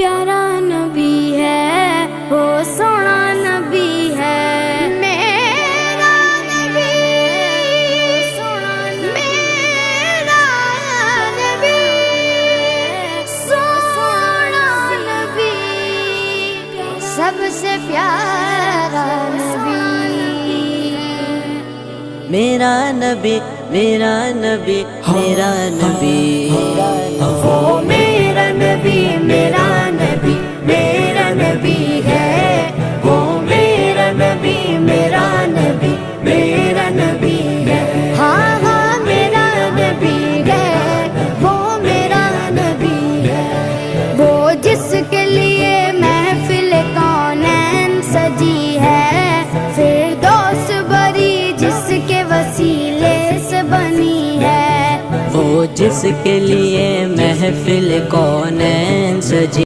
پیارا نبی ہے، وہ سونا نبی ہے، میرا نبی، سونا میرا نبی، سونا نبی، سب سے پیارا نبی، میرا نبی میرا نبی میرا نبی، وہ میرا نبی، میرا نبی، میرا نبی ہے، وہ میرا نبی، میرا نبی، میرا نبی ہے، ہاں ہاں میرا نبی ہے، وہ میرا نبی ہے، وہ جس کے لیے محفل کونین سجی ہے، فردوس بری جس کے وسیلے سے بنی ہے، وہ جس کے لیے محفل کونین سجی